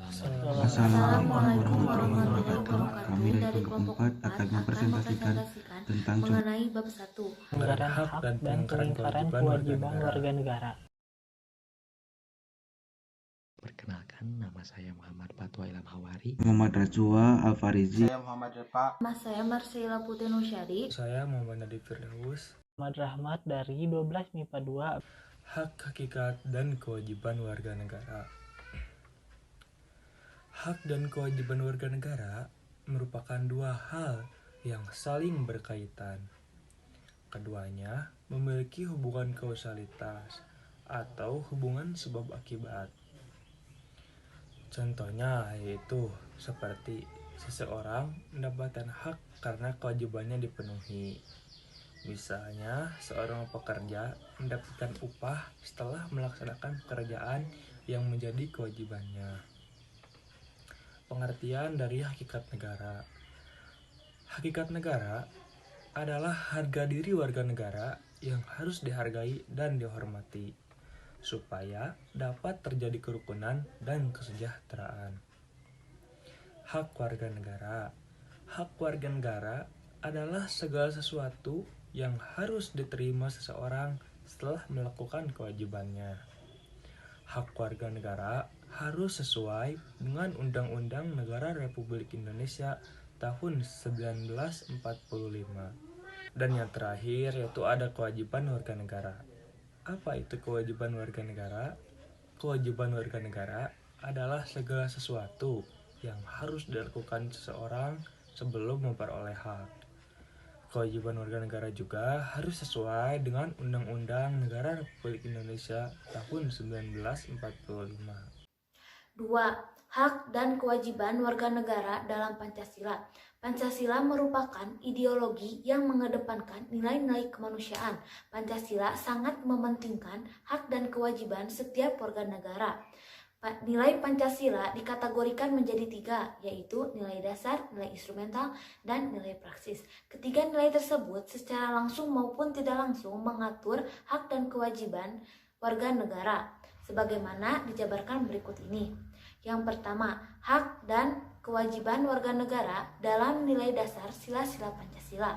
Assalamualaikum warahmatullahi warahmatullahi wabarakatuh. Kami wabarakatuh. dari kelompok 4 akan mempresentasikan tentang mengenai bab 1. Pelanggaran hak dan pelanggaran kewajiban warga negara. Perkenalkan, nama saya Muhammad Fatwa Ilham Hawari. Muhammad Rajwa Alfarizi. Saya Muhammad Repa. Nama saya Marsila Putri Nusyari. Saya Muhammad Nadif Firdaus. Muhammad Rahmat dari 12 MIPA 2. Hak, hakikat, dan kewajiban warga negara. Hak dan kewajiban warga negara merupakan dua hal yang saling berkaitan. Keduanya memiliki hubungan kausalitas atau hubungan sebab akibat. Contohnya yaitu seperti seseorang mendapatkan hak karena kewajibannya dipenuhi. Misalnya, seorang pekerja mendapatkan upah setelah melaksanakan pekerjaan yang menjadi kewajibannya. Pengertian dari hakikat negara. Hakikat negara adalah harga diri warga negara yang harus dihargai dan dihormati, supaya dapat terjadi kerukunan dan kesejahteraan. Hak warga negara. Hak warga negara adalah segala sesuatu yang harus diterima seseorang setelah melakukan kewajibannya. Hak warga negara harus sesuai dengan Undang-Undang Negara Republik Indonesia tahun 1945. Dan yang terakhir yaitu ada kewajiban warga negara. Apa itu kewajiban warga negara? Kewajiban warga negara adalah segala sesuatu yang harus dilakukan seseorang sebelum memperoleh hak. Kewajiban warga negara juga harus sesuai dengan Undang-Undang Negara Republik Indonesia tahun 1945. 2. Hak dan kewajiban warga negara dalam Pancasila. Pancasila merupakan ideologi yang mengedepankan nilai-nilai kemanusiaan. Pancasila sangat mementingkan hak dan kewajiban setiap warga negara. Nilai Pancasila dikategorikan menjadi 3, yaitu nilai dasar, nilai instrumental, dan nilai praksis. Ketiga nilai tersebut secara langsung maupun tidak langsung mengatur hak dan kewajiban warga negara, sebagaimana dijabarkan berikut ini. Yang pertama, hak dan kewajiban warga negara dalam nilai dasar sila-sila Pancasila.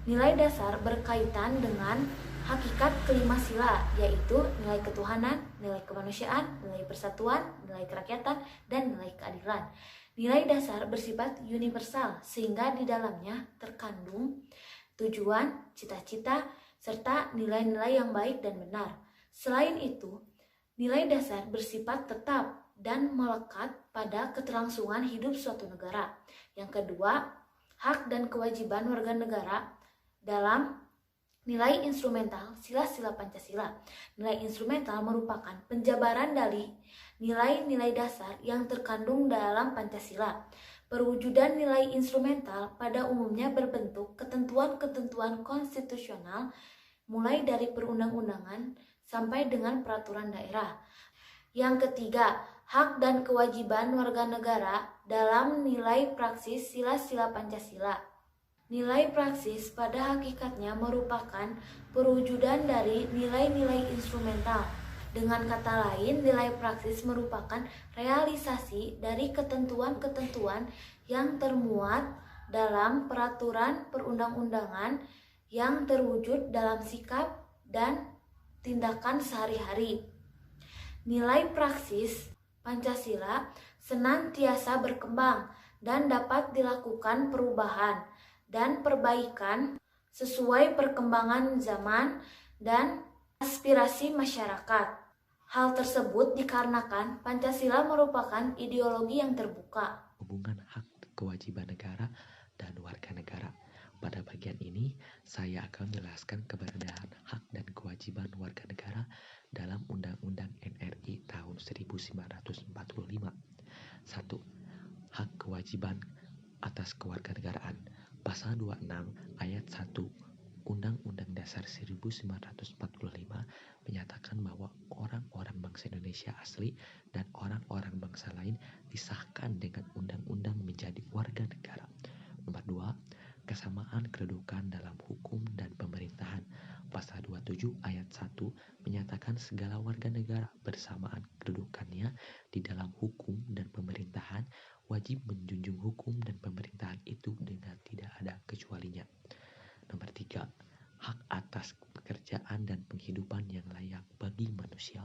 Nilai dasar berkaitan dengan hakikat kelima sila, yaitu nilai ketuhanan, nilai kemanusiaan, nilai persatuan, nilai kerakyatan, dan nilai keadilan. Nilai dasar bersifat universal, sehingga di dalamnya terkandung tujuan, cita-cita, serta nilai-nilai yang baik dan benar. Selain itu, nilai dasar bersifat tetap dan melekat pada keterlangsungan hidup suatu negara. Yang kedua, hak dan kewajiban warga negara dalam nilai instrumental sila-sila Pancasila. Nilai instrumental merupakan penjabaran dari nilai-nilai dasar yang terkandung dalam Pancasila. Perwujudan nilai instrumental pada umumnya berbentuk ketentuan-ketentuan konstitusional, mulai dari perundang-undangan sampai dengan peraturan daerah. Yang ketiga, hak dan kewajiban warga negara dalam nilai praksis sila-sila Pancasila. Nilai praksis pada hakikatnya merupakan perwujudan dari nilai-nilai instrumental. Dengan kata lain, nilai praksis merupakan realisasi dari ketentuan-ketentuan yang termuat dalam peraturan perundang-undangan yang terwujud dalam sikap dan tindakan sehari-hari. Nilai praksis Pancasila senantiasa berkembang dan dapat dilakukan perubahan dan perbaikan sesuai perkembangan zaman dan aspirasi masyarakat. Hal tersebut dikarenakan Pancasila merupakan ideologi yang terbuka. Hubungan hak kewajiban negara dan warga negara. Pada bagian ini, saya akan menjelaskan keberadaan hak dan kewajiban warga negara dalam Undang-Undang NRI tahun 1945. 1. Hak kewajiban atas kewarganegaraan. Pasal 26 ayat 1 Undang-Undang Dasar 1945 menyatakan bahwa orang-orang bangsa Indonesia asli dan orang-orang bangsa lain disahkan dengan undang-undang menjadi warga negara. Nomor 2, kesamaan kedudukan dalam hukum dan pemerintahan. Pasal 27 ayat 1 menyatakan segala warga negara bersamaan kedudukannya di dalam hukum dan pemerintahan wajib menjunjung hukum dan pemerintahan itu dengan tidak ada kecualinya. Nomor 3, hak atas pekerjaan dan penghidupan yang layak bagi manusia.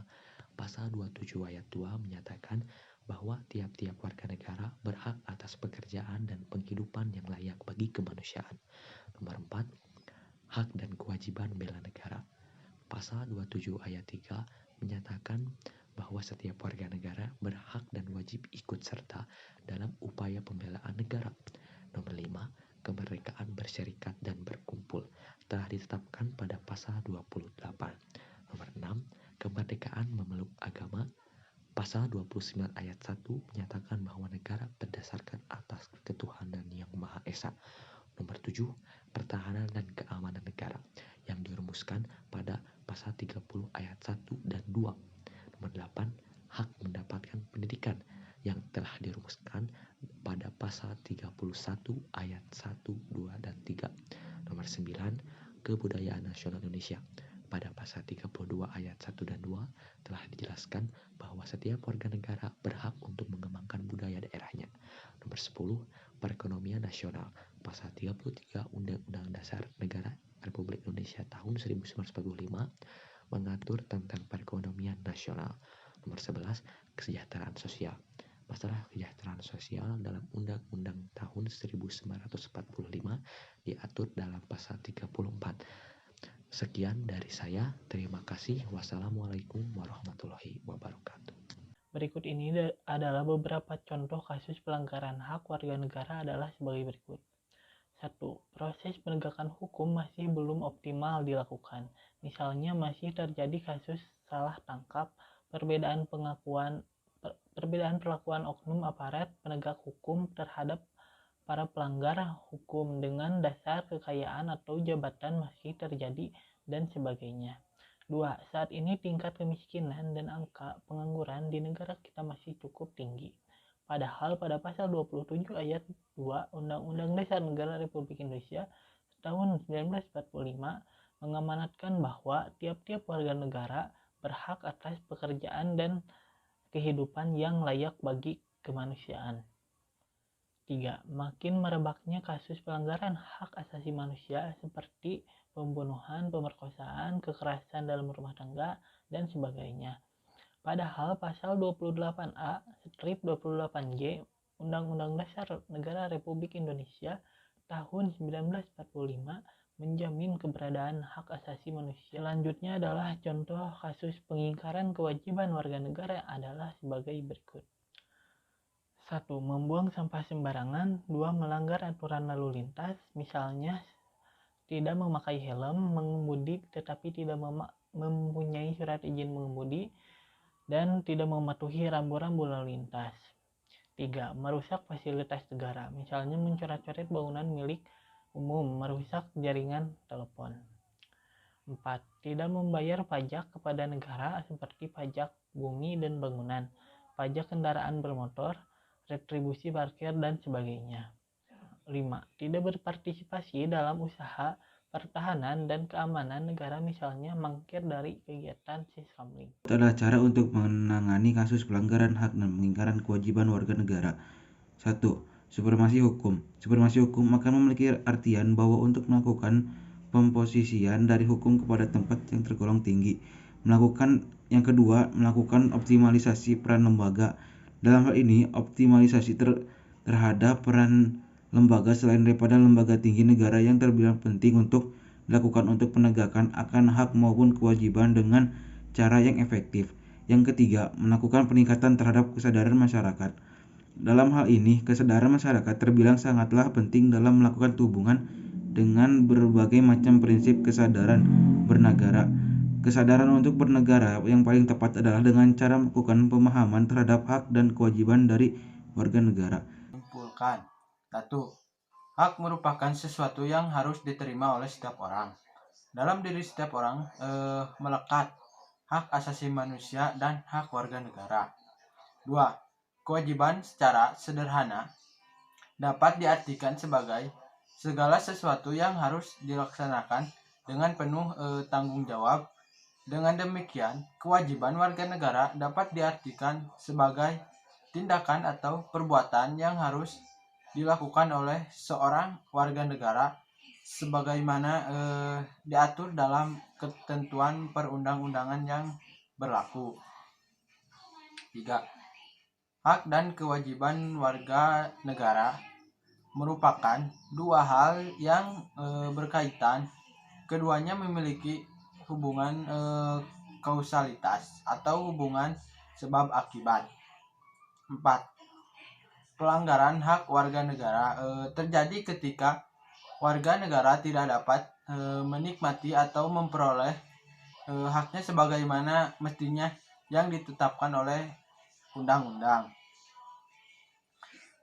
Pasal 27 ayat 2 menyatakan bahwa tiap-tiap warga negara berhak atas pekerjaan dan penghidupan yang layak bagi kemanusiaan. Nomor 4, hak dan kewajiban bela negara. Pasal 27 ayat 3 menyatakan bahwa setiap warga negara berhak dan wajib ikut serta dalam upaya pembelaan negara. Nomor 5, kemerdekaan berserikat dan berkumpul telah ditetapkan pada pasal 28. Nomor 6, kemerdekaan memeluk agama. Pasal 29 ayat 1 menyatakan bahwa negara berdasarkan atas ketuhanan yang Maha Esa. Nomor 7, pertahanan dan keamanan negara yang dirumuskan pada pasal 30 ayat 1 dan 2. Nomor 8, hak mendapatkan pendidikan yang telah dirumuskan pada pasal 31 ayat 1, 2, dan 3. Nomor 9, kebudayaan nasional Indonesia. Pada pasal 32 ayat 1 dan 2 telah dijelaskan bahwa setiap warga negara berhak untuk mengembangkan budaya daerahnya. Nomor 10, perekonomian nasional. Pasal 33 Undang-Undang Dasar Negara Republik Indonesia tahun 1945 mengatur tentang perekonomian nasional. Nomor 11, kesejahteraan sosial. Masalah kesejahteraan sosial dalam Undang-Undang tahun 1945 diatur dalam pasal 34. Sekian dari saya, terima kasih. Wassalamualaikum warahmatullahi wabarakatuh. Berikut ini adalah beberapa contoh kasus pelanggaran hak warga negara adalah sebagai berikut. 1. Proses penegakan hukum masih belum optimal dilakukan. Misalnya masih terjadi kasus salah tangkap, perbedaan perlakuan oknum aparat penegak hukum terhadap para pelanggar hukum dengan dasar kekayaan atau jabatan masih terjadi, dan sebagainya. 2. Saat ini tingkat kemiskinan dan angka pengangguran di negara kita masih cukup tinggi. Padahal pada pasal 27 ayat 2 Undang-Undang Dasar Negara Republik Indonesia tahun 1945 mengamanatkan bahwa tiap-tiap warga negara berhak atas pekerjaan dan kehidupan yang layak bagi kemanusiaan. 3. Makin merebaknya kasus pelanggaran hak asasi manusia seperti pembunuhan, pemerkosaan, kekerasan dalam rumah tangga, dan sebagainya. Padahal pasal 28A strip 28J Undang-Undang Dasar Negara Republik Indonesia tahun 1945 menjamin keberadaan hak asasi manusia. Selanjutnya adalah contoh kasus pengingkaran kewajiban warga negara adalah sebagai berikut. 1. Membuang sampah sembarangan. 2. Melanggar aturan lalu lintas, misalnya tidak memakai helm, mengemudi tetapi tidak mempunyai surat izin mengemudi, dan tidak mematuhi rambu-rambu lalu lintas. 3. Merusak fasilitas negara, misalnya mencoret-coret bangunan milik umum, merusak jaringan telepon. 4. Tidak membayar pajak kepada negara seperti pajak bumi dan bangunan, pajak kendaraan bermotor, retribusi parkir, dan sebagainya. 5. Tidak berpartisipasi dalam usaha pertahanan dan keamanan negara, misalnya mangkir dari kegiatan siskamling. Itu adalah cara untuk menangani kasus pelanggaran hak dan pengingkaran kewajiban warga negara. 1. Supremasi hukum. Supremasi hukum akan memiliki artian bahwa untuk melakukan pemposisian dari hukum kepada tempat yang tergolong tinggi. Yang kedua, melakukan optimalisasi peran lembaga. Dalam hal ini, optimalisasi terhadap peran lembaga selain daripada lembaga tinggi negara yang terbilang penting untuk dilakukan untuk penegakan akan hak maupun kewajiban dengan cara yang efektif. Yang ketiga, melakukan peningkatan terhadap kesadaran masyarakat. Dalam hal ini, kesadaran masyarakat terbilang sangatlah penting dalam melakukan hubungan dengan berbagai macam prinsip kesadaran bernegara. Kesadaran untuk bernegara yang paling tepat adalah dengan cara melakukan pemahaman terhadap hak dan kewajiban dari warga negara. Simpulkan. 1. Hak merupakan sesuatu yang harus diterima oleh setiap orang. Dalam diri setiap orang melekat hak asasi manusia dan hak warga negara. 2. Kewajiban secara sederhana dapat diartikan sebagai segala sesuatu yang harus dilaksanakan dengan penuh tanggung jawab. Dengan demikian, kewajiban warga negara dapat diartikan sebagai tindakan atau perbuatan yang harus dilakukan oleh seorang warga negara sebagaimana diatur dalam ketentuan perundang-undangan yang berlaku. 3. Hak dan kewajiban warga negara merupakan dua hal yang berkaitan. Keduanya memiliki hubungan kausalitas atau hubungan sebab akibat. 4. Pelanggaran hak warga negara terjadi ketika warga negara tidak dapat menikmati atau memperoleh haknya sebagaimana mestinya yang ditetapkan oleh undang-undang.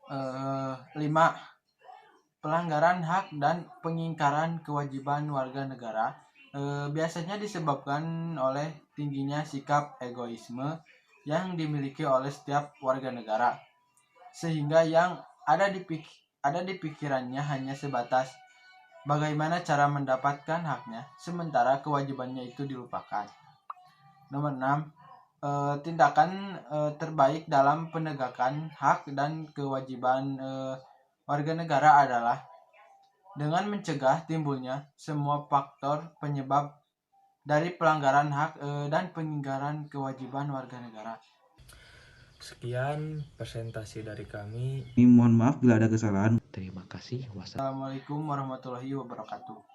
5. Pelanggaran hak dan pengingkaran kewajiban warga negara biasanya disebabkan oleh tingginya sikap egoisme yang dimiliki oleh setiap warga negara, sehingga yang ada di pikirannya hanya sebatas bagaimana cara mendapatkan haknya, sementara kewajibannya itu dilupakan. Nomor 6. Tindakan terbaik dalam penegakan hak dan kewajiban warga negara adalah dengan mencegah timbulnya semua faktor penyebab dari pelanggaran hak dan pengingkaran kewajiban warga negara. Sekian presentasi dari kami. Mohon maaf bila ada kesalahan. Terima kasih. Assalamualaikum warahmatullahi wabarakatuh.